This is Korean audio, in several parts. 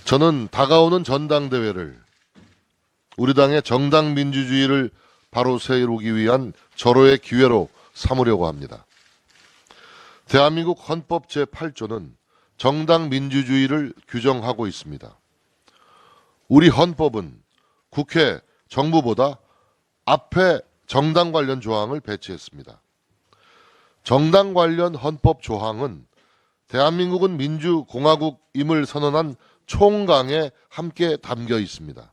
저는 다가오는 전당대회를 우리 당의 정당 민주주의를 바로 세우기 위한 절호의 기회로 삼으려고 합니다. 대한민국 헌법 제8조는 정당 민주주의를 규정하고 있습니다. 우리 헌법은 국회, 정부보다 앞에 정당 관련 조항을 배치했습니다. 정당 관련 헌법 조항은 대한민국은 민주공화국임을 선언한 총강에 함께 담겨 있습니다.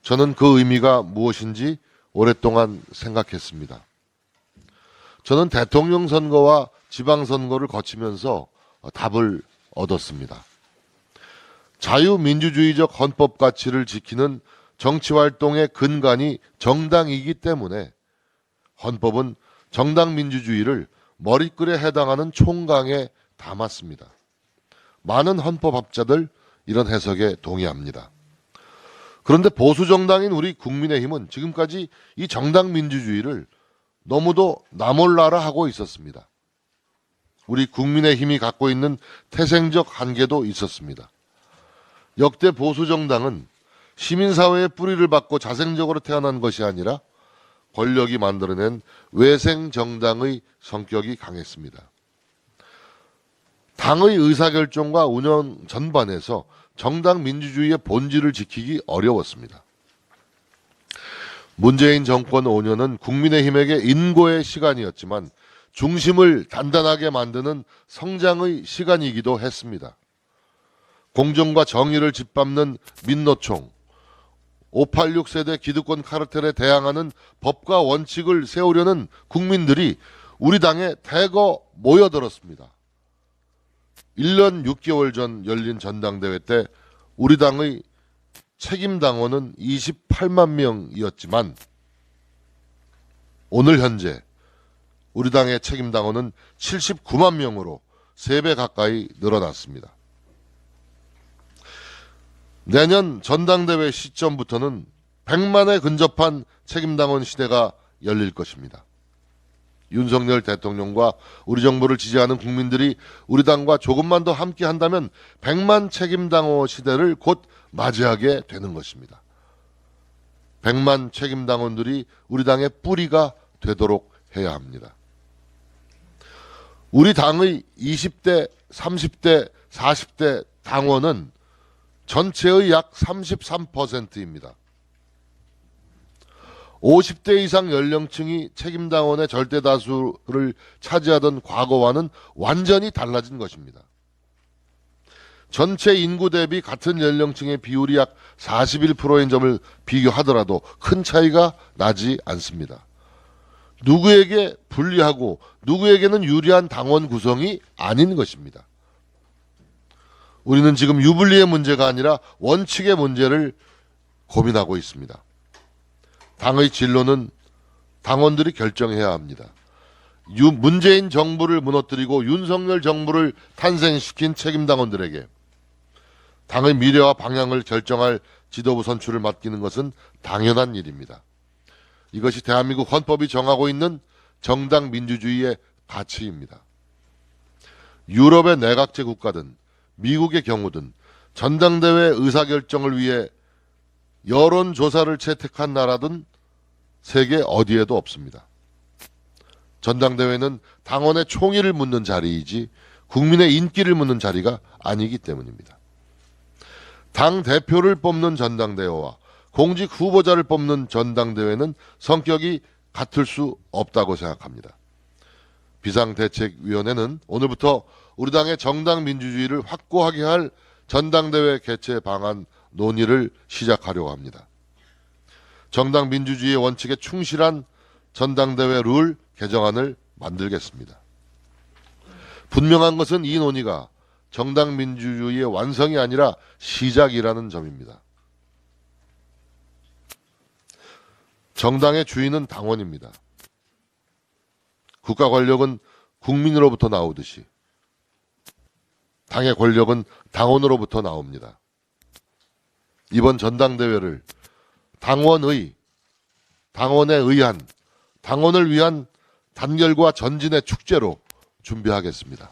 저는 그 의미가 무엇인지 오랫동안 생각했습니다. 저는 대통령 선거와 지방선거를 거치면서 답을 얻었습니다. 자유민주주의적 헌법 가치를 지키는 정치활동의 근간이 정당이기 때문에 헌법은 정당 민주주의를 머리글에 해당하는 총강에 담았습니다. 많은 헌법학자들 이런 해석에 동의합니다. 그런데 보수정당인 우리 국민의힘은 지금까지 이 정당 민주주의를 너무도 나몰라라 하고 있었습니다. 우리 국민의힘이 갖고 있는 태생적 한계도 있었습니다. 역대 보수정당은 시민사회의 뿌리를 받고 자생적으로 태어난 것이 아니라 권력이 만들어낸 외생정당의 성격이 강했습니다. 당의 의사결정과 운영 전반에서 정당 민주주의의 본질을 지키기 어려웠습니다. 문재인 정권 5년은 국민의힘에게 인고의 시간이었지만 중심을 단단하게 만드는 성장의 시간이기도 했습니다. 공정과 정의를 짓밟는 민노총, 586 세대 기득권 카르텔에 대항하는 법과 원칙을 세우려는 국민들이 우리 당에 대거 모여들었습니다. 1년 6개월 전 열린 전당대회 때 우리 당의 책임당원은 28만 명이었지만 오늘 현재 우리 당의 책임당원은 79만 명으로 3배 가까이 늘어났습니다. 내년 전당대회 시점부터는 100만에 근접한 책임당원 시대가 열릴 것입니다. 윤석열 대통령과 우리 정부를 지지하는 국민들이 우리 당과 조금만 더 함께 한다면 100만 책임당원 시대를 곧 맞이하게 되는 것입니다. 100만 책임당원들이 우리 당의 뿌리가 되도록 해야 합니다. 우리 당의 20대, 30대, 40대 당원은 전체의 약 33%입니다. 50대 이상 연령층이 책임당원의 절대 다수를 차지하던 과거와는 완전히 달라진 것입니다. 전체 인구 대비 같은 연령층의 비율이 약 41%인 점을 비교하더라도 큰 차이가 나지 않습니다. 누구에게 불리하고 누구에게는 유리한 당원 구성이 아닌 것입니다. 우리는 지금 유불리의 문제가 아니라 원칙의 문제를 고민하고 있습니다. 당의 진로는 당원들이 결정해야 합니다. 문재인 정부를 무너뜨리고 윤석열 정부를 탄생시킨 책임당원들에게 당의 미래와 방향을 결정할 지도부 선출을 맡기는 것은 당연한 일입니다. 이것이 대한민국 헌법이 정하고 있는 정당 민주주의의 가치입니다. 유럽의 내각제 국가든 미국의 경우든 전당대회 의사결정을 위해 여론조사를 채택한 나라든 세계 어디에도 없습니다. 전당대회는 당원의 총의를 묻는 자리이지 국민의 인기를 묻는 자리가 아니기 때문입니다. 당 대표를 뽑는 전당대회와 공직 후보자를 뽑는 전당대회는 성격이 같을 수 없다고 생각합니다. 비상대책위원회는 오늘부터 우리 당의 정당 민주주의를 확고하게 할 전당대회 개최 방안 논의를 시작하려고 합니다. 정당 민주주의의 원칙에 충실한 전당대회 룰 개정안을 만들겠습니다. 분명한 것은 이 논의가 정당 민주주의의 완성이 아니라 시작이라는 점입니다. 정당의 주인은 당원입니다. 국가 권력은 국민으로부터 나오듯이 당의 권력은 당원으로부터 나옵니다. 이번 전당대회를 당원에 의한, 당원을 위한 단결과 전진의 축제로 준비하겠습니다.